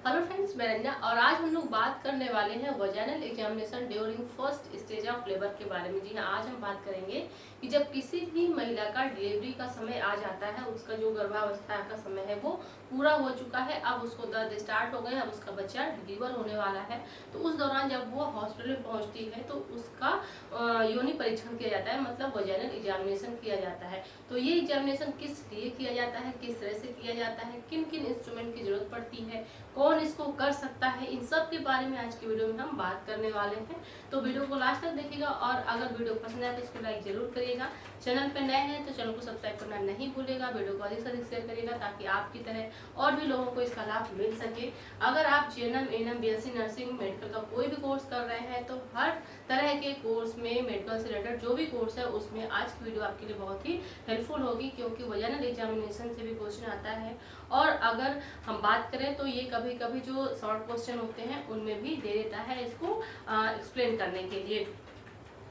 Hello friends, मैं रंजना और आज हम लोग बात करने वाले हैं vaginal examination during first stage of labour के बारे में। जी हाँ, आज हम बात करेंगे कि जब किसी भी महिला का डिलीवरी का समय आ जाता है, उसका जो गर्भावस्था का समय है वो पूरा हो चुका है, अब उसको दर्द स्टार्ट हो गए, अब उसका बच्चा डिलीवर होने वाला है। तो उस दौरान जब वो हॉस्पिटल में पहुंचती है तो उसका योनि परीक्षण किया जाता है, मतलब वजाइनल एग्जामिनेशन किया जाता है। तो ये एग्जामिनेशन किस लिए किया जाता है, किस तरह से किया जाता है, किन किन इंस्ट्रूमेंट की जरूरत पड़ती है, कौन इसको कर सकता है, इन सब के बारे में आज की वीडियो में हम बात करने वाले हैं। तो वीडियो को लास्ट तक देखिएगा और अगर वीडियो पसंद आए तो इसको लाइक जरूर करिएगा। चैनल पे नए हैं तो चैनल को सब्सक्राइब करना नहीं भूलेगा। वीडियो को अधिक से अधिक शेयर करिएगा ताकि आपकी तरह और भी लोगों को इसका लाभ मिल सके। अगर आप GNM, ANM, BSc nursing, medical का कोई भी कोर्स कर रहे हैं तो हर तरह के कोर्स में, मेडिकल से रिलेटेड जो भी कोर्स है उसमें आज की वीडियो आपके लिए बहुत ही हेल्पफुल होगी, क्योंकि वजाइनल एग्जामिनेशन से भी क्वेश्चन आता है। और अगर हम बात करें तो ये कभी कभी जो शॉर्ट क्वेश्चन होते हैं उनमें भी दे देता है इसको एक्सप्लेन करने के लिए।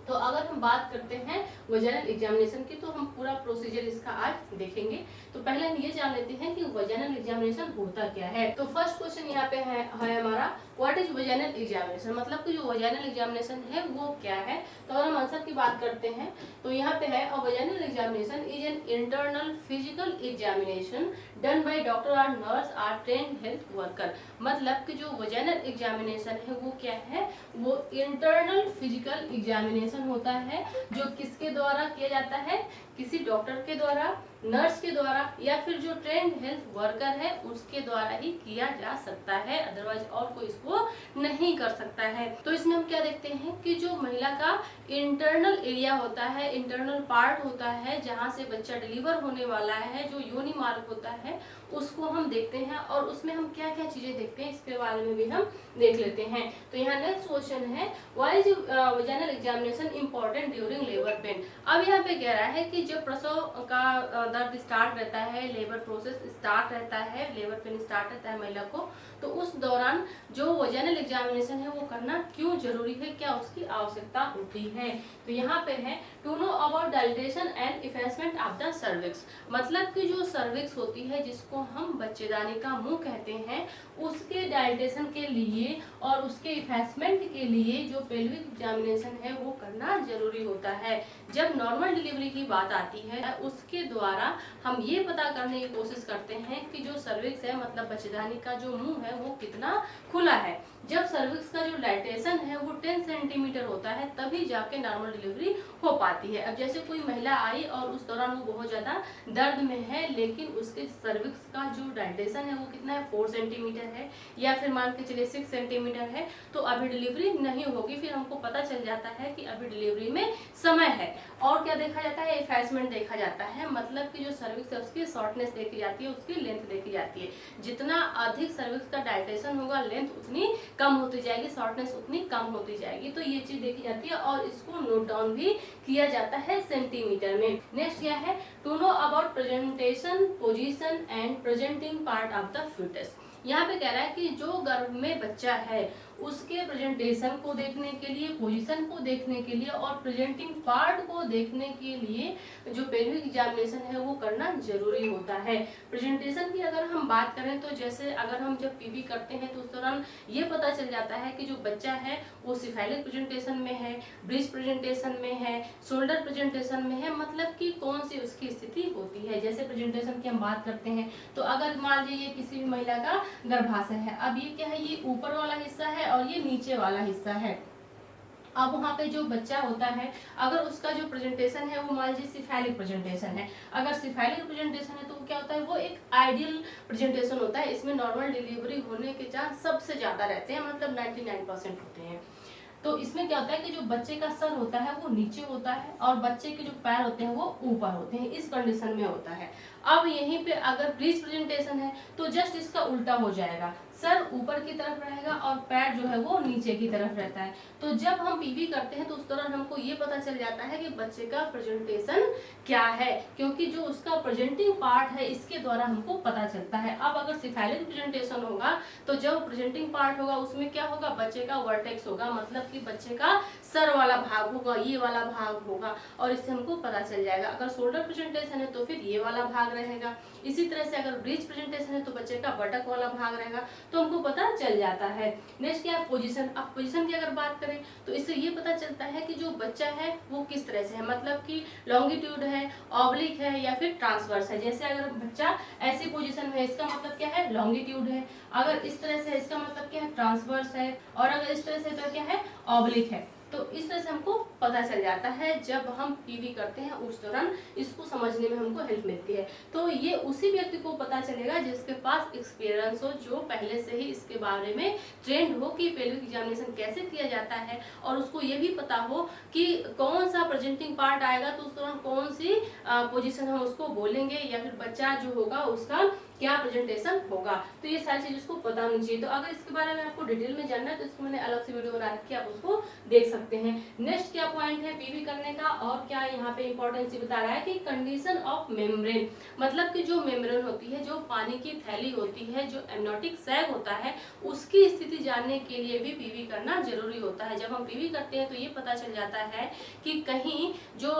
तो अगर हम बात करते हैं वजाइनल एग्जामिनेशन की तो हम पूरा प्रोसीजर इसका आज देखेंगे। तो पहले हम ये जान लेते हैं कि वजाइनल एग्जामिनेशन होता क्या है। तो फर्स्ट क्वेश्चन यहाँ पे है हमारा, व्हाट इज वजाइनल एग्जामिनेशन, मतलब कि जो वजाइनल एग्जामिनेशन है वो क्या है। तो अगर हम आंसर की बात करते हैं तो यहाँ पे है, vaginal examination is an internal physical examination done by doctor और nurse or trained health worker. मतलब कि जो वजाइनल एग्जामिनेशन है वो क्या है, वो इंटरनल फिजिकल एग्जामिनेशन होता है जो किसके द्वारा किया जाता है, किसी डॉक्टर के द्वारा, नर्स के द्वारा या फिर जो ट्रेन्ड हेल्थ वर्कर है उसके द्वारा ही किया जा सकता है, अदरवाइज और कोई इसको नहीं कर सकता है। तो इसमें हम क्या देखते हैं कि जो महिला का इंटरनल एरिया होता है, इंटरनल पार्ट होता है जहां से बच्चा डिलीवर होने वाला है, जो योनि मार्ग होता है उसको हम देखते हैं और उसमें हम क्या क्या चीजें देखते हैं इसके बारे में भी हम देख लेते हैं। तो यहाँ नेक्स्ट क्वेश्चन है, why is vaginal examination important during labour pain. अब यहाँ पे कह रहा है कि जब प्रसव का दर्द स्टार्ट रहता है, लेबर प्रोसेस स्टार्ट रहता है, लेबर पेन स्टार्ट रहता है महिला को, तो उस दौरान जो वजाइनल एग्जामिनेशन है वो करना क्यों जरूरी है, क्या उसकी आवश्यकता होती है। तो यहाँ पे है, to know about dilatation and effacement of the cervix. मतलब कि जो सर्विक्स होती है जिसको हम बच्चेदानी का मुंह कहते हैं, उसके डाइलेटेशन के लिए और उसके इफेसमेंट के लिए जो पेल्विक एग्जामिनेशन है वो करना जरूरी होता है। जब नॉर्मल डिलीवरी की बात आती है उसके द्वारा हम ये पता करने की कोशिश करते हैं कि जो सर्विक्स है, मतलब बच्चेदानी का जो मुंह है वो कितना खुला है। जब सर्विक्स का जो डाइलेटेशन है वो 10 सेंटीमीटर होता है तभी जाके नॉर्मल डिलीवरी हो पाती है। अब जैसे कोई महिला आई और उस दौरान वो बहुत ज्यादा दर्द में है, लेकिन उसके सर्विक्स का जो डाइलेटेशन है वो कितना है, 4 सेंटीमीटर है या फिर मान के चलिए 6 सेंटीमीटर है, तो अभी डिलीवरी नहीं होगी। फिर हमको पता चल जाता है कि अभी डिलीवरी में समय है। और क्या देखा जाता है, इफेसमेंट देखा जाता है, मतलब कि जो सर्विक्स है उसकी शॉर्टनेस देखी जाती है, उसकी लेंथ देखी जाती है। जितना अधिक सर्विक्स का डाइलेटेशन होगा लेंथ उतनी कम होती जाएगी, शॉर्टनेस उतनी कम होती जाएगी। तो ये चीज देखी जाती है और इसको नोट डाउन भी किया जाता है सेंटीमीटर में। नेक्स्ट क्या है, to know about presentation, position and presenting part of the fetus. यहाँ पे कह रहा है कि जो गर्भ में बच्चा है उसके प्रेजेंटेशन को देखने के लिए, पोजीशन को देखने के लिए और प्रेजेंटिंग पार्ट को देखने के लिए जो पेल्विक एग्जामिनेशन है वो करना जरूरी होता है। प्रेजेंटेशन की अगर हम बात करें तो जैसे अगर हम जब पीवी करते हैं तो उस दौरान ये पता चल जाता है कि जो बच्चा है वो सिफेलिक प्रेजेंटेशन में है, ब्रिज प्रेजेंटेशन में है, शोल्डर प्रेजेंटेशन में है, मतलब कि कौन सी उसकी स्थिति होती है। जैसे प्रेजेंटेशन की हम बात करते हैं तो अगर मान लीजिए किसी भी महिला का गर्भाशय है, अब ये क्या है, ये ऊपर वाला हिस्सा है और ये नीचे वाला हिस्सा है। अब वहाँ पे जो बच्चा होता है अगर उसका जो प्रेजेंटेशन है वो मान लीजिए सिफेलिक प्रेजेंटेशन है, अगर सिफेलिक प्रेजेंटेशन है तो क्या होता है, वो एक आइडियल प्रेजेंटेशन होता है। इसमें नॉर्मल डिलीवरी होने के चांस सबसे ज्यादा रहते हैं, मतलब 99% होते हैं। तो इसमें क्या होता है कि जो बच्चे का सर होता है वो नीचे होता है और बच्चे के जो पैर होते हैं वो ऊपर होते हैं, इस कंडीशन में होता है। अब यहीं पे अगर ब्रीच प्रेजेंटेशन है तो जस्ट इसका उल्टा हो जाएगा, सर ऊपर की तरफ रहेगा और पैर जो है वो नीचे की तरफ रहता है। तो जब हम पीवी करते हैं तो उस दौरान हमको ये पता चल जाता है कि बच्चे का प्रेजेंटेशन क्या है, क्योंकि जो उसका प्रेजेंटिंग पार्ट है इसके द्वारा हमको पता चलता है। अब अगर सिफेलिक प्रेजेंटेशन होगा तो जब प्रेजेंटिंग पार्ट होगा उसमें क्या होगा, बच्चे का वर्टेक्स होगा, मतलब कि बच्चे का सर वाला भाग होगा, ये वाला भाग होगा और इससे हमको पता चल जाएगा। अगर शोल्डर प्रेजेंटेशन है तो फिर ये वाला भाग रहेगा। इसी तरह से अगर ब्रीच प्रेजेंटेशन है तो बच्चे का बटक वाला भाग रहेगा। तो हमको पता चल जाता है। नेक्स्ट क्या है पोजीशन। अब पोजीशन की अगर बात करें तो इससे ये पता चलता है कि जो बच्चा है वो किस तरह से है, मतलब कि लॉन्गिट्यूड है, ऑब्लिक है या फिर ट्रांसवर्स है। जैसे अगर बच्चा ऐसी पोजीशन में है इसका मतलब क्या है लॉन्गिट्यूड है, अगर इस तरह से इसका मतलब क्या है ट्रांसवर्स है, और अगर इस तरह से तो क्या है ऑब्लिक है। तो इस तरह से हमको पता चल जाता है जब हम पीवी करते हैं उस दौरान इसको समझने में हमको हेल्प मिलती है। तो ये उसी व्यक्ति को पता चलेगा जिसके पास एक्सपीरियंस हो, जो पहले से ही इसके बारे में ट्रेंड हो कि पेल्विक एग्जामिनेशन कैसे किया जाता है, और उसको ये भी पता हो कि कौन सा प्रेजेंटिंग पार्ट आएगा तो उस दौरान कौन सी पोजीशन हम उसको बोलेंगे, या फिर बच्चा जो होगा उसका क्या प्रेजेंटेशन होगा। तो ये सारी चीज उसको पता होनी चाहिए। तो अगर इसके बारे में आपको डिटेल में जानना है तो इसको मैंने अलग से वीडियो बना रखी है, आप उसको देख सकते हैं। नेक्स्ट क्या पॉइंट है पीवी करने का, और क्या यहाँ पे इंपॉर्टेंस बता रहा है कि कंडीशन ऑफ मेम्ब्रेन, मतलब कि जो मेम्ब्रेन होती है, जो पानी की थैली होती है, जो एमनियोटिक सैक होता है, उसकी स्थिति जानने के लिए भी पीवी करना जरूरी होता है। जब हम पीवी करते हैं तो ये पता चल जाता है कि कहीं जो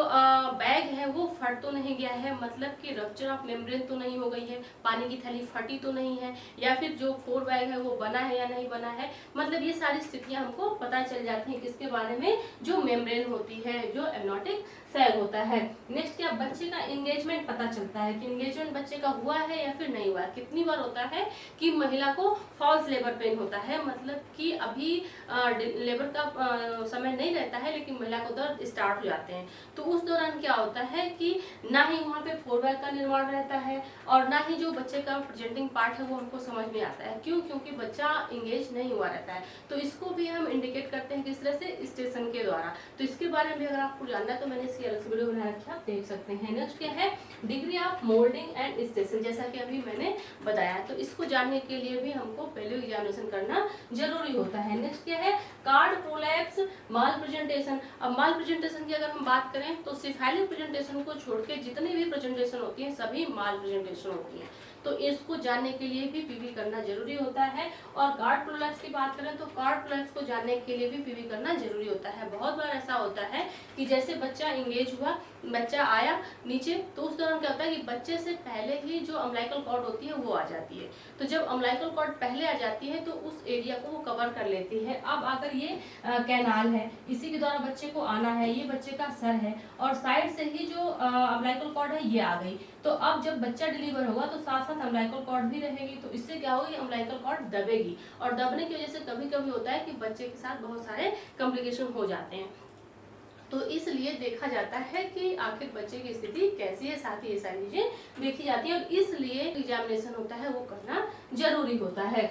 बैग है वो फट तो नहीं गया है, मतलब कि रप्चर ऑफ मेम्ब्रेन तो नहीं हो गई है, पानी की थैली फटी तो नहीं है, या फिर जो फोर बैग है वो बना है या नहीं बना है। मतलब ये सारी स्थितियां हमको पता चल जाती हैं किसके बारे में, जो मेम्ब्रेन होती है, जो एमनियोटिक सैक होता है। नेक्स्ट क्या बच्चे का एंगेजमेंट पता चलता है कि एंगेजमेंट बच्चे का हुआ है या फिर नहीं हुआ है। कितनी बार होता है कि महिला को फॉल्स लेबर पेन होता है, मतलब कि अभी लेबर का समय नहीं रहता है लेकिन महिला को दर्द स्टार्ट हो जाते हैं। तो उस दौरान क्या होता है कि ना ही वहाँ पे फोर बैग का निर्माण रहता है, और ना ही जो बच्चे का प्रेजेंटिंग पार्ट है वो हमको समझ में आता है। क्यों? क्योंकि बच्चा इंगेज नहीं हुआ रहता है। तो इसको भी हम इंडिकेट करते हैं किस तरह से, स्टेशन के द्वारा। तो इसके बारे में अगर आपको जानना है तो मैंने इसकी अलग से वीडियो बना रखी है, आप देख सकते हैं। नेक्स्ट क्या है degree of moulding and station, जैसा कि अभी मैंने बताया। तो इसको जानने के लिए भी हमको पेल्विक एग्जामिनेशन करना जरूरी होता है। नेक्स्ट क्या है कार्ड प्रोलैप्स माल प्रेजेंटेशन। अब माल प्रेजेंटेशन की अगर हम बात करें तो सिफेलिक प्रेजेंटेशन को छोड़ के जितनी भी प्रेजेंटेशन होती है सभी माल प्रेजेंटेशन होती है। तो इसको जानने के लिए भी पीवी करना जरूरी होता है। और कार्ड प्रोलैप्स की बात करें तो कार्ड प्रोलैप्स को जानने के लिए भी पीवी करना जरूरी होता है। बहुत बार ऐसा होता है कि जैसे बच्चा इंगेज हुआ, बच्चा आया नीचे, तो उस दौरान क्या होता है कि बच्चे से पहले ही जो अम्बिलिकल कॉर्ड होती है वो आ जाती है। तो जब अम्बिलिकल कॉर्ड पहले आ जाती है तो उस एरिया को वो कवर कर लेती है। अब अगर ये कैनाल है, इसी के द्वारा बच्चे को आना है, ये बच्चे का सर है, और साइड से ही जो अम्बिलिकल कॉर्ड है ये आ गई। तो अब जब बच्चा डिलीवर होगा तो साथ साथ अम्बिलिकल कॉर्ड भी रहेगी। तो इससे क्या होगा, अम्बिलिकल कॉर्ड दबेगी, और दबने की वजह से कभी कभी होता है कि बच्चे के साथ बहुत सारे कॉम्प्लिकेशन हो जाते हैं। तो इसलिए देखा जाता है कि आखिर बच्चे की स्थिति कैसी है, साथ ही ये सारी चीजें देखी जाती है, और इसलिए एग्जामिनेशन होता है वो करना जरूरी होता है।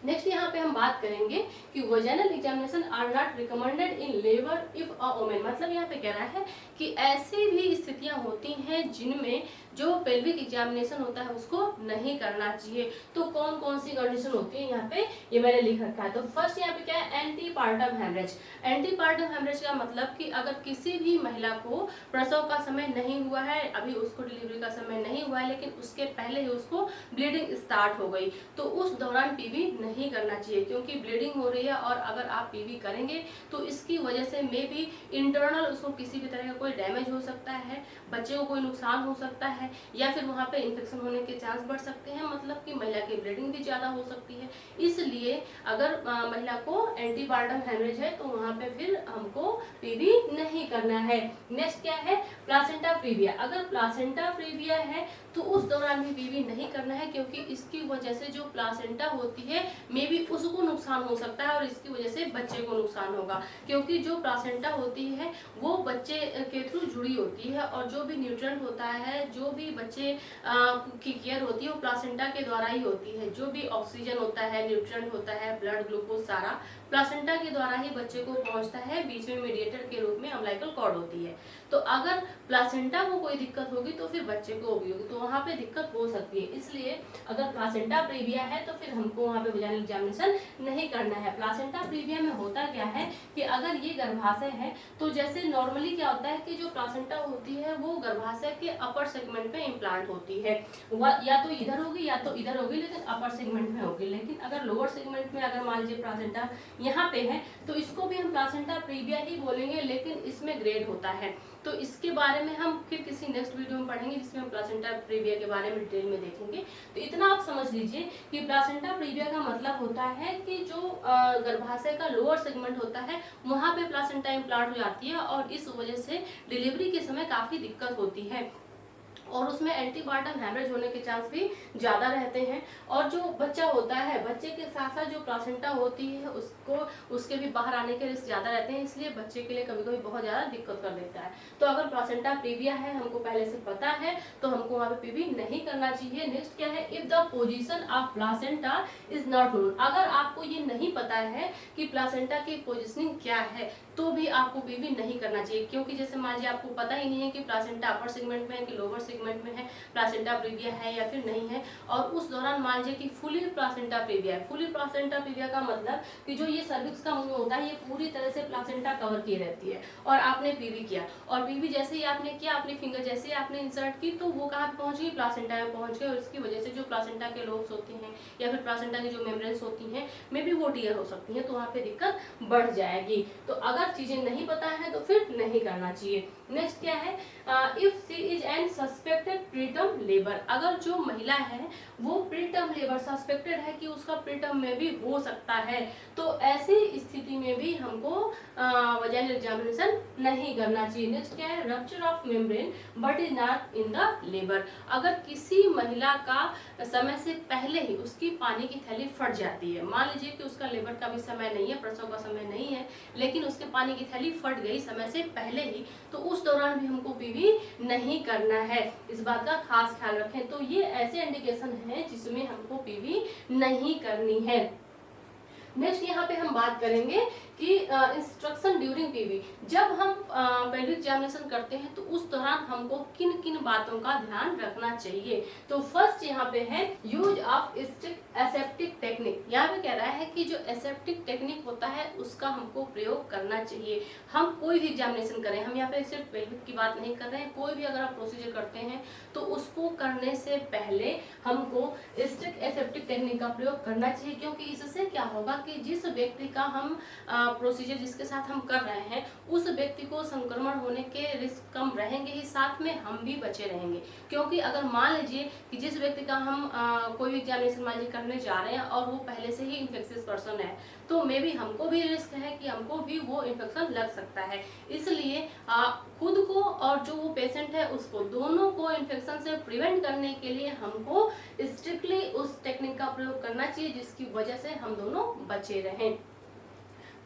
नेक्स्ट यहाँ पे हम बात करेंगे कि vaginal examination are not recommended in labour if a woman. मतलब यहाँ पे कह रहा है कि ऐसी भी स्थितियां होती हैं जिनमें जो पेल्विक एग्जामिनेशन होता है उसको नहीं करना चाहिए। तो कौन कौन सी कंडीशन होती है यहाँ पे ये मैंने लिख रखा है। तो फर्स्ट यहाँ पे क्या है एंटीपार्टम हेमरेज। एंटीपार्टम हेमरेज का मतलब कि अगर किसी भी महिला को प्रसव का समय नहीं हुआ है, अभी उसको डिलीवरी का समय नहीं हुआ है, लेकिन उसके पहले ही उसको ब्लीडिंग स्टार्ट हो गई, तो उस दौरान पीवी नहीं करना चाहिए, क्योंकि ब्लीडिंग हो रही है और अगर आप पीवी करेंगे तो इसकी वजह से मे बी इंटरनल उसको किसी भी तरह का कोई डैमेज हो सकता है, बच्चे को कोई नुकसान हो सकता है, या फिर वहाँ पे इन्फेक्शन होने के चांस बढ़ सकते हैं, मतलब कि महिला की ब्लीडिंग भी ज्यादा हो सकती है। इसलिए अगर महिला को एंटीपार्टम हेमरेज है तो वहाँ पे फिर हमको पीवी नहीं करना है। नेक्स्ट क्या है प्लासेंटा प्रीविया। अगर प्लासेंटा प्रीविया है तो उस दौरान भी पीवी नहीं करना है, क्योंकि इसकी वजह से जो प्लासेंटा होती है मे बी उसको नुकसान हो सकता है और इसकी वजह से बच्चे को नुकसान होगा, क्योंकि जो प्लासेंटा होती है वो बच्चे के थ्रू जुड़ी होती है, और जो भी न्यूट्रिएंट होता है, जो भी बच्चे की केयर होती है वो प्लासेंटा के द्वारा ही होती है। जो भी ऑक्सीजन होता है, न्यूट्रिएंट होता है, ब्लड ग्लूकोज, सारा प्लासेंटा के द्वारा ही बच्चे को पहुंचता है। बीच में मीडिएटर के रूप में अम्बिलिकल कॉर्ड होती है। तो अगर प्लासेंटा को कोई दिक्कत होगी तो फिर बच्चे को भी होगी, तो वहाँ पे दिक्कत हो सकती है। इसलिए अगर प्लासेंटा प्रीविया है तो फिर हमको वहाँ पे वजाइनल एग्जामिनेशन एग्जामिनेशन नहीं करना है। प्लासेंटा प्रीविया में होता क्या है कि अगर ये गर्भाशय है तो जैसे नॉर्मली क्या होता है कि जो प्लासेंटा होती है वो गर्भाशय के अपर सेगमेंट में इम्प्लांट होती है, या तो इधर होगी या तो इधर होगी, लेकिन अपर सेगमेंट में होगी। लेकिन अगर लोअर सेगमेंट में अगर मान लीजिए प्लासेंटा यहाँ पे है तो इसको भी हम प्लासेंटा प्रीविया ही बोलेंगे, लेकिन इसमें ग्रेड होता है। तो इसके बारे में हम फिर किसी नेक्स्ट वीडियो में पढ़ेंगे जिसमें हम प्लासेंटा प्रीविया के बारे में डिटेल में देखेंगे। तो इतना आप समझ लीजिए कि प्लासेंटा प्रीविया का मतलब होता है कि जो गर्भाशय का लोअर सेगमेंट होता है वहां पे प्लासेंटा इम्प्लांट हो जाती है और इस वजह से डिलीवरी के समय काफी दिक्कत होती है और उसमें एंटीबायोटिक हैमरेज होने के चांस भी ज़्यादा रहते हैं। और जो बच्चा होता है, बच्चे के साथ साथ जो प्लासेंटा होती है उसको उसके भी बाहर आने के रिस्क ज़्यादा रहते हैं, इसलिए बच्चे के लिए कभी कभी बहुत ज़्यादा दिक्कत कर देता है। तो अगर प्लासेंटा प्रीविया है, हमको पहले से पता है, तो हमको वहाँ पे पीवी नहीं करना चाहिए। नेक्स्ट क्या है, if the position of placenta is not known. अगर आपको ये नहीं पता है कि प्लासेंटा की पोजिशनिंग क्या है तो भी आपको पीवी नहीं करना चाहिए, क्योंकि जैसे मान लीजिए आपको पता ही नहीं है कि प्लासेंटा अपर सेगमेंट में है कि लोअर सेगमेंट में है, प्लासेंटा प्रीविया है या फिर नहीं है, और उस दौरान मान लीजिए कि फुली प्लासेंटा प्रीविया है। फुली प्लासेंटा प्रीविया का मतलब कि जो ये सर्विक्स का मुंह होता है ये पूरी तरह से प्लासेंटा कवर की रहती है और आपने पीवी किया, और पीवी जैसे ही आपने किया, अपनी फिंगर जैसे ही आपने इंसर्ट की तो वो कहाँ पहुंच गई, प्लासेंटा में पहुंच गई, और इसकी वजह से जो प्लासेंटा के लोब्स होते हैं या फिर प्लासेंटा की जो मेम्ब्रेन्स होती हैं मे बी वो टियर हो सकती हैं, तो वहाँ पे दिक्कत बढ़ जाएगी। तो अगर चीजें नहीं पता है तो फिर नहीं करना चाहिए। नेक्स्ट क्या है, if she is an suspected preterm labour. अगर जो महिला है वो प्रीटर्म लेबर सस्पेक्टेड है कि उसका प्रीटर्म में भी हो सकता है, तो ऐसी स्थिति में भी हमको वजाइनल एग्जामिनेशन नहीं करना चाहिए। नेक्स्ट क्या है, rupture of membrane but is not in the labour. अगर किसी महिला का समय से पहले ही उसकी पानी की थैली फट जाती है, मान लीजिए कि उसका लेबर का भी समय नहीं है, प्रसव का समय नहीं है, लेकिन उसके पानी की थैली फट गई समय से पहले ही, तो उस दौरान भी हमको पीवी नहीं करना है। इस बात का खास ख्याल रखें। तो ये ऐसे इंडिकेशन है जिसमें हमको पीवी नहीं करनी है। नेक्स्ट यहाँ पे हम बात करेंगे कि इंस्ट्रक्शन ड्यूरिंग पीवी। जब हम पेल्विक एग्जामिनेशन करते हैं तो उस दौरान हमको किन किन बातों का ध्यान रखना चाहिए। तो फर्स्ट यहाँ पे है use of strict aseptic technique. यहाँ पे कह रहा है कि जो एसेप्टिक टेक्निक होता है उसका हमको प्रयोग करना चाहिए। हम कोई भी एग्जामिनेशन करें, हम यहाँ पे सिर्फ पेल्विक की बात नहीं कर रहे हैं, कोई भी अगर आप प्रोसीजर करते हैं तो उसको करने से पहले हमको स्ट्रिक्ट एसेप्टिक टेक्निक का प्रयोग करना चाहिए, क्योंकि इससे क्या होगा कि जिस व्यक्ति का हम प्रोसीजर जिसके साथ हम कर रहे हैं उस व्यक्ति को संक्रमण होने के रिस्क कम रहेंगे ही, साथ में हम भी बचे रहेंगे। क्योंकि अगर मान लीजिए कि जिस व्यक्ति का हम कोई भी एग्जामिनेशन मान लीजिए करने जा रहे हैं और वो पहले से ही इन्फेक्शियस पर्सन है, तो मे बी हमको भी रिस्क है कि हमको भी वो इन्फेक्शन लग सकता है। इसलिए खुद को और जो वो पेशेंट है उसको, दोनों को इन्फेक्शन से प्रिवेंट करने के लिए हमको स्ट्रिक्टली उस टेक्निक का प्रयोग करना चाहिए जिसकी वजह से हम दोनों बचे रहें,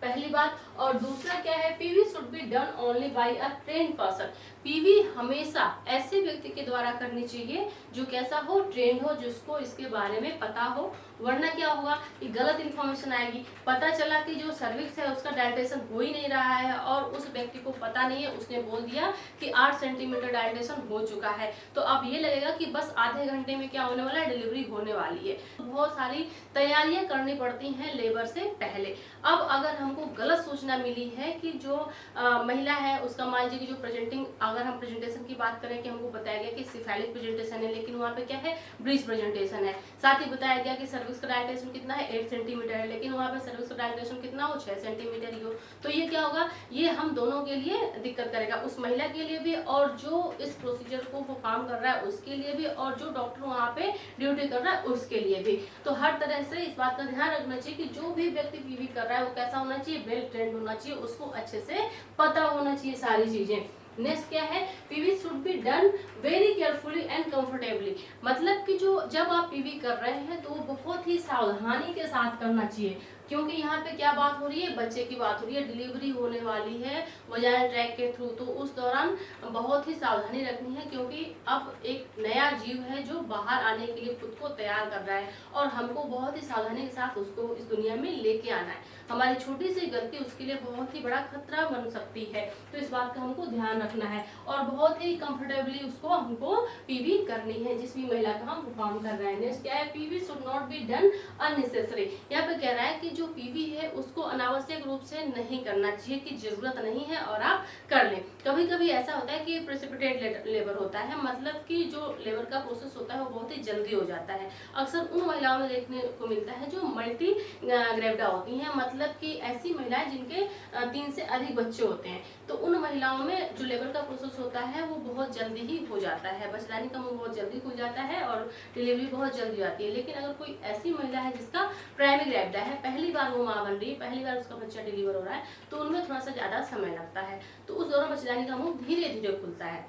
पहली बात। और दूसरा क्या है, PV should be done only by a trained person. PV हमेशा ऐसे व्यक्ति के द्वारा करनी चाहिए जो कैसा हो, ट्रेंड हो, जिसको इसके बारे में पता हो, वरना क्या होगा कि गलत इन्फॉर्मेशन आएगी। पता चला कि जो सर्विक्स है उसका डायलेटेशन हो ही नहीं रहा है और उस व्यक्ति को पता नहीं है, उसने बोल दिया कि 8 सेंटीमीटर डायलेटेशन हो चुका है, तो अब ये लगेगा कि बस आधे घंटे में क्या होने वाला है, डिलीवरी होने वाली है। तो बहुत सारी तैयारियां करनी पड़ती हैं लेबर से पहले। अब अगर हमको गलत सूचना मिली है कि जो महिला है उसका मान लीजिए कि जो प्रेजेंटिंग, अगर हम प्रेजेंटेशन की बात करें कि हमको बताया गया कि सिफेलिक प्रेजेंटेशन है, लेकिन वहाँ पे क्या है, ब्रीच प्रेजेंटेशन है। साथ ही बताया गया कि सर्विक्स का डायलेटेशन कितना है, 8 सेंटीमीटर है, लेकिन वहाँ पे सर्विक्स का डायलेटेशन कितना हो, 6 सेंटीमीटर ही हो। तो ये क्या होगा, ये हम दोनों के लिए दिक्कत करेगा, उस महिला के लिए भी और जो इस प्रोसीजर को वो काम कर रहा है उसके लिए भी, और जो डॉक्टर वहाँ पे ड्यूटी कर रहा है उसके लिए भी। तो हर तरह से इस बात का ध्यान रखना चाहिए कि जो भी व्यक्ति पीवी कर रहा है वो कैसा होना चाहिए, वेल ट्रेंड होना चाहिए, उसको अच्छे से पता होना चाहिए सारी चीजें। नेक्स्ट क्या है, PV should be done very carefully and comfortably. मतलब कि जो जब आप पीवी कर रहे हैं तो वो बहुत ही सावधानी के साथ करना चाहिए। क्योंकि यहाँ पे क्या बात हो रही है, बच्चे की बात हो रही है, डिलीवरी होने वाली है वजाइनल ट्रैक्ट के थ्रू। तो उस दौरान बहुत ही सावधानी रखनी है, क्योंकि अब एक नया जीव है जो बाहर आने के लिए खुद को तैयार कर रहा है और हमको बहुत ही सावधानी के साथ उसको इस दुनिया में लेके आना है। हमारी छोटी सी गलती उसके लिए बहुत ही बड़ा खतरा बन सकती है, तो इस बात का हमको ध्यान रखना है और बहुत ही कंफर्टेबली उसको हमको पीवी करनी है जिस भी महिला का हम परफॉर्म कर रहे हैं। नेक्स्ट क्या है, PV should not be done unnecessary. यहाँ पे कह रहा है कि जो पीवी है उसको अनावश्यक रूप से नहीं करना चाहिए, कि जरूरत नहीं है और आप कर लें। कभी कभी ऐसा होता है कि प्रेसिपिटेट लेबर होता है, मतलब कि जो लेबर का प्रोसेस होता है वो बहुत ही जल्दी हो जाता है। अक्सर उन महिलाओं में देखने को मिलता है जो मल्टी ग्रेविडा होती हैं, मतलब कि ऐसी महिलाएं जिनके 3 से अधिक बच्चे होते हैं। तो उन महिलाओं में जो लेबर का प्रोसेस होता है वो बहुत जल्दी ही हो जाता है, बच्चेदानी का मुंह बहुत जल्दी खुल जाता है और डिलीवरी बहुत जल्दी आती है। लेकिन अगर कोई ऐसी महिला है जिसका प्राइमरी ग्रेविडा है, पहली बार वो माँ बन रही है, पहली बार उसका बच्चा डिलीवर हो रहा है, तो उनमें थोड़ा सा ज्यादा समय लगता है। तो उस दौरान बच्चेदानी का मुंह धीरे धीरे खुलता है।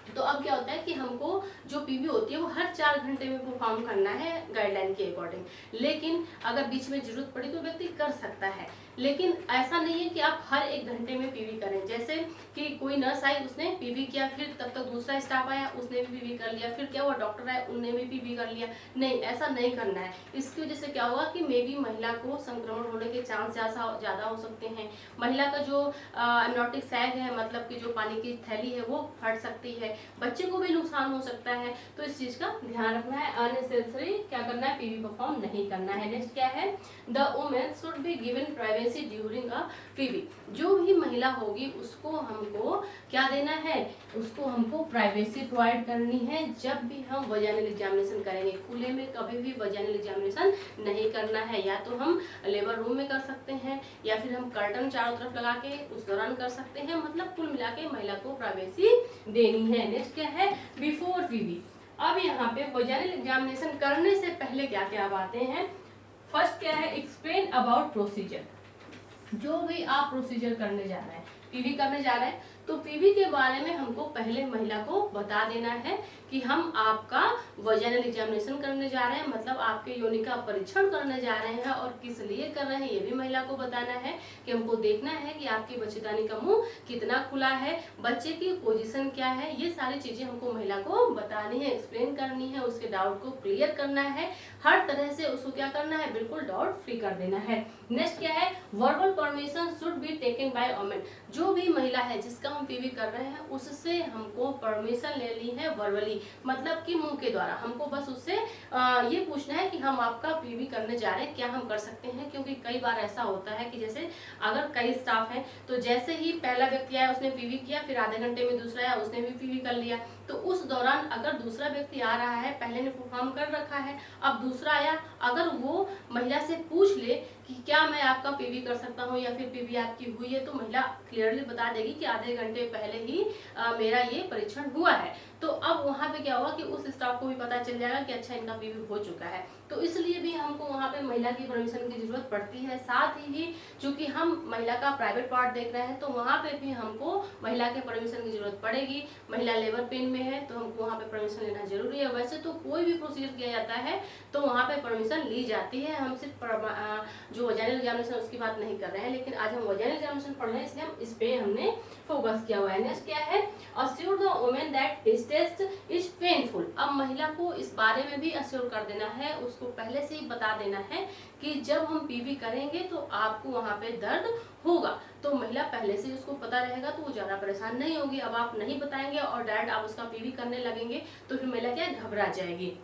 तो अब क्या होता है कि हमको जो पीवी होती है वो हर 4 घंटे में परफॉर्म करना है गाइडलाइन के अकॉर्डिंग। लेकिन अगर बीच में जरूरत पड़ी तो व्यक्ति कर सकता है, लेकिन ऐसा नहीं है कि आप हर 1 घंटे में पीवी करें। जैसे कि कोई नर्स आई, उसने पीवी किया, फिर तब तक दूसरा स्टाफ आया, उसने भी पीवी कर लिया, फिर क्या हुआ, डॉक्टर आए, उनने भी पीवी कर लिया। नहीं, ऐसा नहीं करना है। इसकी वजह से क्या होगा कि मे बी महिला को संक्रमण होने के चांस ज्यादा हो सकते हैं। महिला का जो एमनोटिक सैग है, मतलब कि जो पानी की थैली है, वो फट सकती है, बच्चे को भी नुकसान हो सकता है। तो इस चीज का ध्यान रखना है, अननेसेसरी क्या करना है, पीवी परफॉर्म नहीं करना है। नेक्स्ट क्या है, the women should be given privacy during a PV. जो भी महिला होगी उसको हमको क्या देना है, उसको हमको प्राइवेसी प्रोवाइड करनी है जब भी हम वजाइनल एग्जामिनेशन करेंगे। खुले में कभी भी वजाइनल एग्जामिनेशन नहीं करना है। या तो हम लेबर रूम में कर सकते हैं या फिर हम कर्टन चारों तरफ लगा के उस दौरान कर सकते हैं, मतलब कुल मिला के महिला को प्राइवेसी देनी है। नेक्स्ट क्या है, बिफोर पीवी। अब यहाँ पे वजाइनल एग्जामिनेशन करने से पहले क्या क्या बातें हैं। फर्स्ट क्या है, एक्सप्लेन अबाउट प्रोसीजर। जो भी आप प्रोसीजर करने जा रहे हैं, पीवी करने जा रहे हैं, तो पीवी के बारे में हमको पहले महिला को बता देना है कि हम आपका वजाइनल एग्जामिनेशन करने जा रहे हैं, मतलब आपके योनि का परीक्षण करने जा रहे हैं और किस लिए कर रहे हैं ये भी महिला को बताना है। कि हमको देखना है कि आपकी बच्चेदानी का मुंह कितना खुला है, बच्चे की पोजीशन क्या है, ये सारी चीजें हमको महिला को बतानी है, एक्सप्लेन करनी है, उसके डाउट को क्लियर करना है, हर तरह से उसको क्या करना है, बिल्कुल डाउट फ्री कर देना है। नेक्स्ट क्या है, verbal permission should be taken by women. जो भी महिला है जिसका हम पीवी कर रहे हैं उससे हमको परमिशन ले ली है वर्बली, मतलब कि मुंह के द्वारा। हमको बस उससे ये पूछना है कि हम आपका पीवी करने जा रहे हैं, क्या हम कर सकते हैं। क्योंकि कई बार ऐसा होता है कि जैसे अगर कई स्टाफ हैं तो जैसे ही पहला व्यक्ति आया उसने पीवी किया, फिर आधे घंटे में दूसरा आया उसने भी पीवी कर लिया, तो उस दौरान अगर दूसरा व्यक्ति आ रहा है, पहले ने परफॉर्म कर रखा है, अब दूसरा आया, अगर वो महिला से पूछ ले कि क्या मैं आपका पीवी कर सकता हूँ या फिर पीवी आपकी हुई है, तो महिला क्लियरली बता देगी कि आधे घंटे पहले ही मेरा ये परीक्षण हुआ है। तो अब वहाँ पे क्या होगा कि उस स्टाफ को भी पता चल जाएगा कि अच्छा इनका पीवी हो चुका है। तो इसलिए भी हमको वहाँ पे महिला की परमिशन की जरूरत पड़ती है। साथ ही चूंकि हम महिला का प्राइवेट पार्ट देख रहे हैं तो वहाँ पे भी हमको महिला के परमिशन की जरूरत पड़ेगी। महिला लेबर पेन में है तो हमको वहाँ पे परमिशन लेना जरूरी है। वैसे तो कोई भी प्रोसीजर किया जाता है तो वहाँ पे परमिशन ली जाती है। हम सिर्फ जो वजाइनल एग्जामिनेशन उसकी बात नहीं कर रहे हैं, लेकिन आज हम वजाइनल एग्जामिनेशन पढ़ रहे हैं इसलिए हम इस पे हमने फोकस किया हुआ है। नेक्स्ट क्या है, assure the women that his test is painful. अब महिला को इस बारे में भी अस्योर कर देना है, उसको पहले से ही बता देना है कि जब हम पीवी करेंगे तो आपको वहाँ पे दर्द होगा। तो महिला पहले से उसको पता रहेगा तो वो ज्यादा परेशान नहीं होगी। अब आप नहीं बताएंगे और डायरेक्ट आप उसका पीवी करने लगेंगे तो फिर महिला क्या घबरा जाएगी।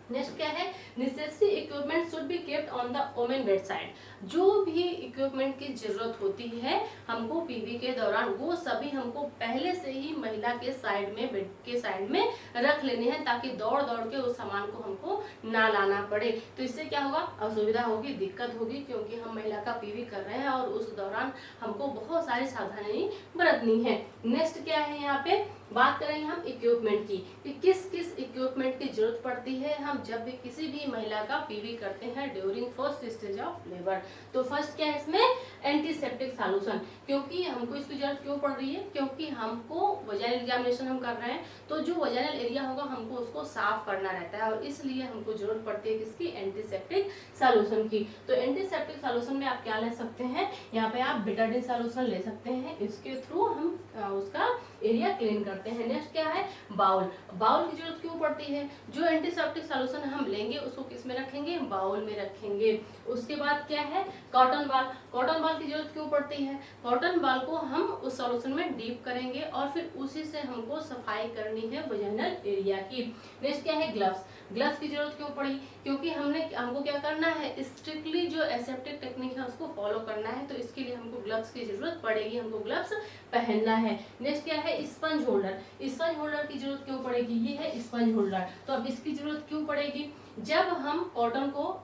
नेक्स्ट क्या है, necessary equipment should be kept on the women bed side. जो भी इक्विपमेंट की जरूरत होती है हमको पीवी के दौरान वो सभी हमको पहले से ही महिला के साइड में, बेड के साइड में रख लेने हैं ताकि दौड़ दौड़ के उस सामान को हमको ना लाना पड़े। तो इससे क्या होगा, असुविधा होगी, दिक्कत होगी, क्योंकि हम महिला का पीवी कर रहे हैं और उस दौरान हमको बहुत सारी सावधानी बरतनी है। नेक्स्ट क्या है, यहाँ पे बात करेंगे हम इक्विपमेंट की कि किस किस इक्विपमेंट की जरूरत पड़ती है हम जब भी किसी भी महिला का पीवी करते हैं during first stage of labour. तो फर्स्ट क्या है इसमें, एंटीसेप्टिक सॉल्यूशन। क्योंकि हमको इसकी जरूरत क्यों पड़ रही है, क्योंकि हमको वजाइनल एग्जामिनेशन हम कर रहे हैं, तो जो वजाइनल एरिया होगा हमको उसको साफ करना रहता है, और इसलिए हमको जरूरत पड़ती है किसकी, एंटीसेप्टिक सॉल्यूशन की। तो एंटीसेप्टिक सॉल्यूशन में आप क्या ले सकते हैं, यहाँ पे आप बेटाडीन सॉल्यूशन ले सकते हैं, इसके थ्रू हम उसका एरिया क्लीन करते हैं। नेक्स्ट क्या है, बाउल। बाउल की जरूरत क्यों पड़ती है, जो एंटीसेप्टिक सॉल्यूशन हम लेंगे उसको किस में रखेंगे, बाउल में रखेंगे। उसके बाद क्या है, कॉटन बॉल। कॉटन बॉल की जरूरत क्यों पड़ती है, कॉटन बॉल को हम उस सॉल्यूशन में डीप करेंगे और फिर उसी से हमको सफाई करनी है वजाइनल एरिया की। नेक्स्ट क्या है, ग्लव्स। ग्लव्स की जरूरत क्यों पड़ी, क्योंकि हमको क्या करना है, स्ट्रिक्टली जो एसेप्टिक टेक्निक है उसको फॉलो करना है, तो इसके लिए हमको ग्लव्स की जरूरत पड़ेगी, हमको ग्लव्स पहनना है। नेक्स्ट क्या है, स्पंज होल्डर। स्पंज होल्डर की जरूरत क्यों पड़ेगी, ये है स्पंज होल्डर। तो अब इसकी जरूरत क्यों पड़ेगी, जब हम कॉटन को,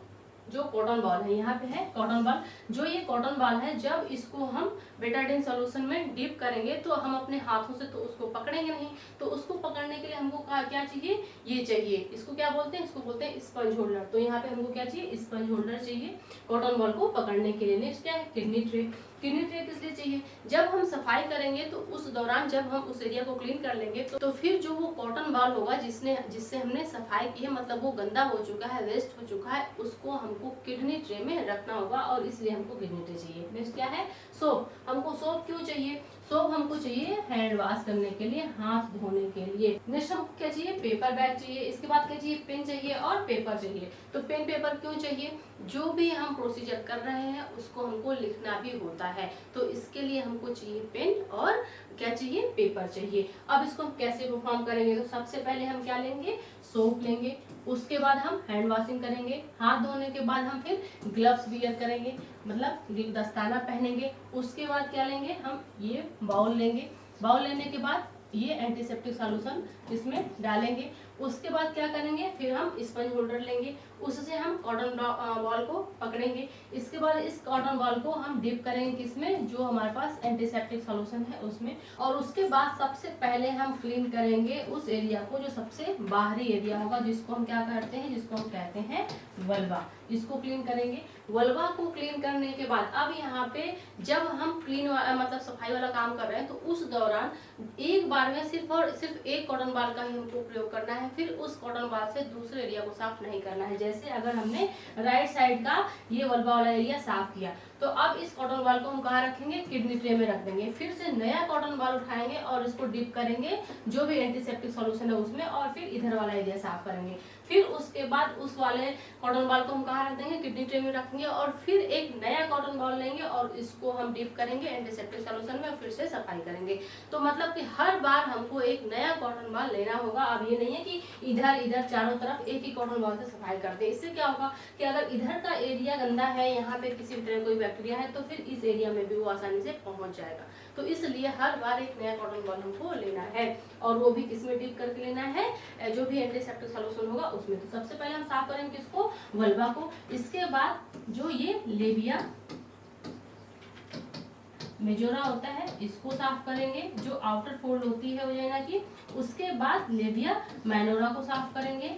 जो कॉटन बॉल है, यहाँ पे है कॉटन बॉल, जो ये कॉटन बॉल है, जब इसको हम बेटाडीन सॉल्यूशन में डीप करेंगे तो हम अपने हाथों से तो उसको पकड़ेंगे नहीं, तो उसको पकड़ने के लिए हमको क्या चाहिए, ये चाहिए, इसको क्या बोलते हैं, इसको बोलते हैं स्पंज होल्डर। तो यहाँ पे हमको क्या चाहिए, स्पंज होल्डर चाहिए कॉटन बॉल को पकड़ने के लिए। नेक्स्ट क्या है, किडनी ट्रे। किडनी ट्रे किस लिए चाहिए, जब हम सफाई करेंगे तो उस दौरान जब हम उस एरिया को क्लीन कर लेंगे तो फिर जो वो कॉटन बॉल होगा जिससे हमने सफाई की है, मतलब वो गंदा हो चुका है, वेस्ट हो चुका है, उसको हमको किडनी ट्रे में रखना होगा, और इसलिए हमको किडनी ट्रे चाहिए। नेक्स्ट क्या है, सोप। हमको सोप क्यों चाहिए, सोप हमको चाहिए हैंड वॉश करने के लिए, हाथ धोने के लिए। नेक्स्ट हमको क्या चाहिए, पेपर बैग चाहिए। इसके बाद क्या चाहिए, पेन चाहिए और पेपर चाहिए। तो पेन पेपर क्यों चाहिए, जो भी हम प्रोसीजर कर रहे हैं उसको हमको लिखना भी होता है, तो इसके लिए हमको चाहिए पेन और क्या चाहिए, पेपर चाहिए। अब इसको हम कैसे परफॉर्म करेंगे, तो सबसे पहले हम क्या लेंगे, सोप लेंगे, उसके बाद हम हैंड वॉशिंग करेंगे, हाथ धोने के बाद हम फिर ग्लव्स वियर करेंगे, मतलब दस्ताना पहनेंगे। उसके बाद क्या लेंगे, हम ये बाउल लेंगे, बाउल लेने के बाद ये एंटीसेप्टिक सॉल्यूशन इसमें डालेंगे। उसके बाद क्या करेंगे, फिर हम स्पंज होल्डर लेंगे, उससे हम कॉटन बॉल को पकड़ेंगे। इसके बाद इस कॉटन बॉल को हम डिप करेंगे किसमें, जो हमारे पास एंटीसेप्टिक सॉल्यूशन है उसमें, और उसके बाद सबसे पहले हम क्लीन करेंगे उस एरिया को जो सबसे बाहरी एरिया होगा, जिसको हम क्या करते हैं, जिसको हम कहते हैं वल्वा। इसको क्लीन करेंगे। वल्वा को क्लीन करने के बाद अब यहाँ पे जब हम क्लीन मतलब सफाई वाला काम कर रहे हैं, तो उस दौरान एक बार में सिर्फ और सिर्फ एक कॉटन बॉल का ही हमको प्रयोग करना है, फिर उस कॉटन बॉल से दूसरे एरिया को साफ नहीं करना है। जैसे अगर हमने राइट साइड का ये वल्वा वाला एरिया साफ किया, तो अब इस कॉटन बॉल को हम कहाँ रखेंगे, किडनी ट्रे में रख देंगे। फिर से नया कॉटन बॉल उठाएंगे और इसको डिप करेंगे जो भी एंटीसेप्टिक सॉल्यूशन है उसमें, और फिर इधर वाला एरिया साफ करेंगे। फिर उसके बाद उस वाले कॉटन बॉल को हम कहाँ रख देंगे, किडनी ट्रे में रखेंगे, और फिर एक नया कॉटन बॉल लेंगे और इसको हम डिप करेंगे एंटीसेप्टिक सॉल्यूशन में, और फिर से सफाई करेंगे। तो मतलब कि हर बार हमको एक नया कॉटन बॉल लेना होगा। अब ये नहीं है कि इधर इधर चारों तरफ एक ही कॉटन बॉल से सफाई कर दे। इससे क्या होगा कि अगर इधर का एरिया गंदा है, यहाँ पे किसी तरह कोई बैक्टीरिया है, तो फिर इस एरिया में भी वो आसानी से पहुंच जाएगा। तो इसलिए हर बार एक नया कॉटन बॉल हमको लेना है, और वो भी किसमें डिप करके लेना है, जो भी एंटीसेप्टिक सॉल्यूशन होगा उसमें। तो सबसे पहले हम साफ करेंगे किसको, वल्वा को। इसके बाद जो ये लेबिया मेजोरा होता है इसको साफ करेंगे, जो आउटर फोल्ड होती है वजाइना की। उसके बाद लेबिया माइनोरा को साफ करेंगे,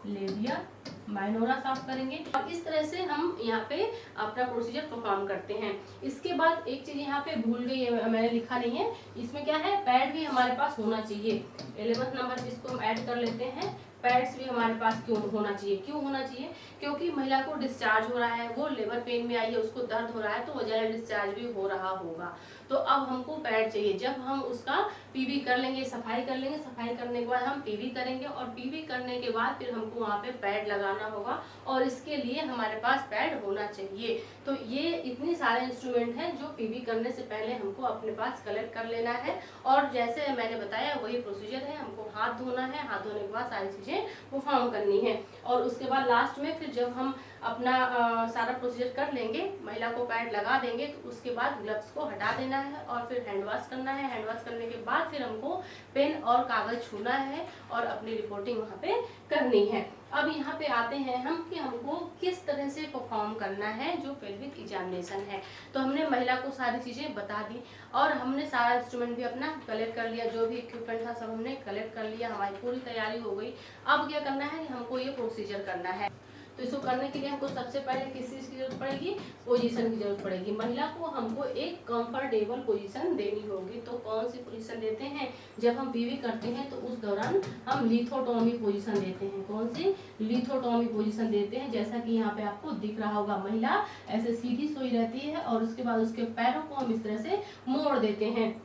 लेबिया माइनोरा साफ करेंगे, और इस तरह से हम यहाँ पे अपना प्रोसीजर परफॉर्म करते हैं। इसके बाद एक चीज यहाँ पे भूल गई है, मैंने लिखा नहीं है, इसमें क्या है, पैड भी हमारे पास होना चाहिए। 11th नंबर पे इसको हम ऐड कर लेते हैं। पैड्स भी हमारे पास क्यों होना चाहिए, क्यों होना चाहिए, क्योंकि महिला को डिस्चार्ज हो रहा है, वो लेबर पेन में आई है, उसको दर्द हो रहा है, तो वजाइनल डिस्चार्ज भी हो रहा होगा। तो अब हमको पैड चाहिए। जब हम उसका पीवी कर लेंगे, सफाई कर लेंगे, सफाई करने के बाद हम पीवी करेंगे, और पीवी करने के बाद फिर हमको वहाँ पे पैड लगाना होगा, और इसके लिए हमारे पास पैड होना चाहिए। तो ये इतने सारे इंस्ट्रूमेंट हैं जो पीवी करने से पहले हमको अपने पास कलेक्ट कर लेना है, और जैसे मैंने बताया वही प्रोसीजर है। हमको हाथ धोना है, हाथ धोने के बाद सारी चीजें परफॉर्म करनी है, और उसके बाद लास्ट में फिर जब हम अपना सारा प्रोसीजर कर लेंगे, महिला को पैड लगा देंगे, तो उसके बाद ग्लव्स को हटा देना है, और फिर हैंड वॉश करना है। हैंड वॉश करने के बाद फिर हमको पेन और कागज छूना है और अपनी रिपोर्टिंग वहाँ पे करनी है। अब यहाँ पे आते हैं हम कि हमको किस तरह से परफॉर्म करना है जो पेल्विक एग्जामिनेशन है। तो हमने महिला को सारी चीज़ें बता दी, और हमने सारा इंस्ट्रूमेंट भी अपना कलेक्ट कर लिया, जो भी इक्विपमेंट था सब हमने कलेक्ट कर लिया, हमारी पूरी तैयारी हो गई। अब क्या करना है, हमको ये प्रोसीजर करना है। तो इसको करने के लिए हमको सबसे पहले किस चीज़ की जरूरत पड़ेगी, पोजीशन की जरूरत पड़ेगी। महिला को हमको एक कंफर्टेबल पोजीशन देनी होगी। तो कौन सी पोजीशन देते हैं, जब हम पीवी करते हैं तो उस दौरान हम लिथोटॉमी पोजीशन देते हैं। कौन सी, लिथोटॉमी पोजीशन देते हैं। जैसा कि यहाँ पे आपको दिख रहा होगा, महिला ऐसे सीधी सोई रहती है और उसके बाद उसके पैरों को हम इस तरह से मोड़ देते हैं,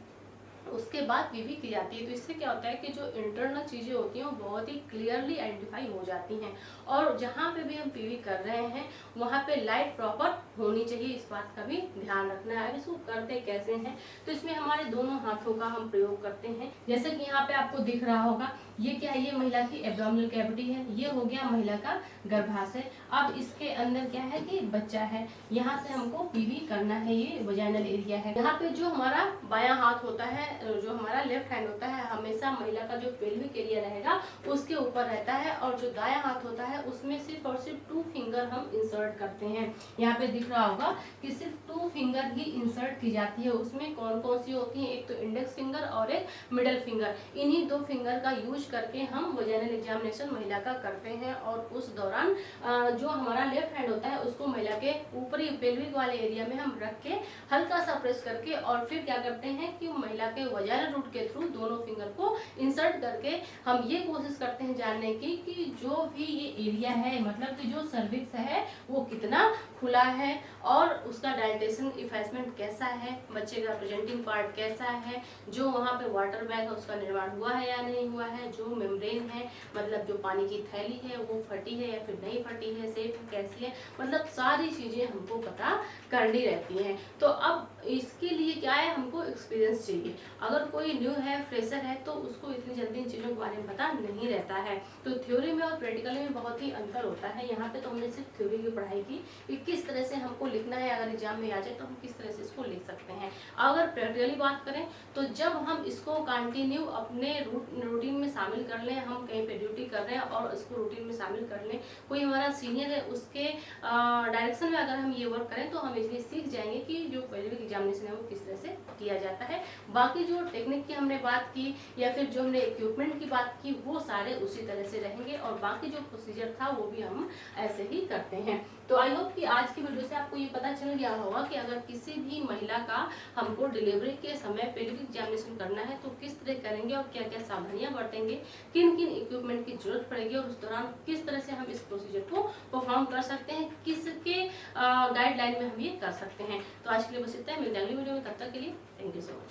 उसके बाद पीवी की जाती है। तो इससे क्या होता है कि जो इंटरनल चीज़ें होती हैं वो बहुत ही क्लियरली आइडेंटिफाई हो जाती हैं। और जहाँ पे भी हम पीवी कर रहे हैं वहाँ पे लाइट प्रॉपर होनी चाहिए, इस बात का भी ध्यान रखना है। अब इसको करते कैसे हैं, तो इसमें हमारे दोनों हाथों का हम प्रयोग करते हैं। जैसे कि यहाँ पे आपको दिख रहा होगा, ये क्या है, ये महिला की एब्डोमिनल कैविटी है, ये हो गया महिला का गर्भाशय। अब इसके अंदर क्या है कि बच्चा है, यहाँ से हमको पीवी करना है, ये वजाइनल एरिया है। यहाँ पे जो हमारा बायां हाथ होता है, जो हमारा लेफ्ट हैंड होता है, हमेशा महिला का जो पेल्विक एरिया रहेगा उसके ऊपर रहता है, और जो दायां हाथ होता है उसमें सिर्फ और सिर्फ 2 फिंगर हम इंसर्ट करते हैं। यहाँ पे दिख रहा होगा कि सिर्फ 2 फिंगर ही इंसर्ट की जाती है। उसमें कौन कौन सी होती है, एक तो इंडेक्स फिंगर और एक मिडल फिंगर। इन्हीं 2 फिंगर का यूज करके हम वजाइनल एग्जामिनेशन महिला का करते हैं। और उस दौरान जो हमारा लेफ्ट हैंड होता है उसको महिला के ऊपरी पेल्विक वाले एरिया में हम रख के हल्का सा प्रेस करके, और फिर क्या करते हैं कि महिला के वजाइनल रूट के थ्रू दोनों फिंगर को इंसर्ट करके हम ये कोशिश करते हैं जानने की कि जो भी ये एरिया है, मतलब कि जो सर्विक्स है वो कितना खुला है और उसका डायलेटेशन इफेसमेंट कैसा है, बच्चे का प्रेजेंटिंग पार्ट कैसा है, जो वहाँ पे वाटर बैग है उसका निर्माण हुआ है या नहीं हुआ है, जो मेम्ब्रेन है मतलब जो पानी की थैली है वो फटी है या फिर नहीं फटी है, सेफ कैसी है, मतलब सारी चीज़ें हमको पता करनी रहती हैं। तो अब इसके लिए क्या है, हमको एक्सपीरियंस चाहिए। अगर कोई न्यू है, फ्रेशर है, तो उसको इतनी जल्दी इन चीज़ों के बारे में पता नहीं रहता है। तो थ्योरी में और प्रैक्टिकल में बहुत ही अंतर होता है। यहाँ पे तो हमने सिर्फ थ्योरी की पढ़ाई की कि किस तरह से हमको लिखना है, अगर एग्जाम में आ जाए तो हम किस तरह से इसको लिख सकते हैं। अगर प्रैक्टिकली बात करें तो जब हम इसको कंटिन्यू अपने रूटीन में शामिल कर लें, हम कहीं पे ड्यूटी कर रहे हैं और इसको रूटीन में शामिल कर लें, कोई हमारा सीनियर है उसके डायरेक्शन में अगर हम ये वर्क करें तो हम इसलिए सीख जाएंगे कि जो पेल्विक एग्जामिनेशन है वो किस तरह से किया जाता है। बाकी जो टेक्निक की हमने बात की या फिर जो हमने इक्विपमेंट की बात की वो सारे उसी तरह से रहेंगे, और बाकी जो प्रोसीजर था वो भी हम ऐसे ही करते हैं। तो आई होप कि आज की वीडियो से आपको ये पता चल गया होगा कि अगर किसी भी महिला का हमको डिलीवरी के समय पेल्विक एग्जामिनेशन करना है तो किस तरह करेंगे और क्या क्या सावधानियां बरतेंगे, किन किन इक्विपमेंट की जरूरत पड़ेगी और उस दौरान किस तरह से हम इस प्रोसीजर को परफॉर्म कर सकते हैं, किसके गाइडलाइन में हम ये कर सकते हैं। तो आज के लिए बस इतना है, मिलते हैं अगली वीडियो में, तब तक के लिए थैंक यू सो मच।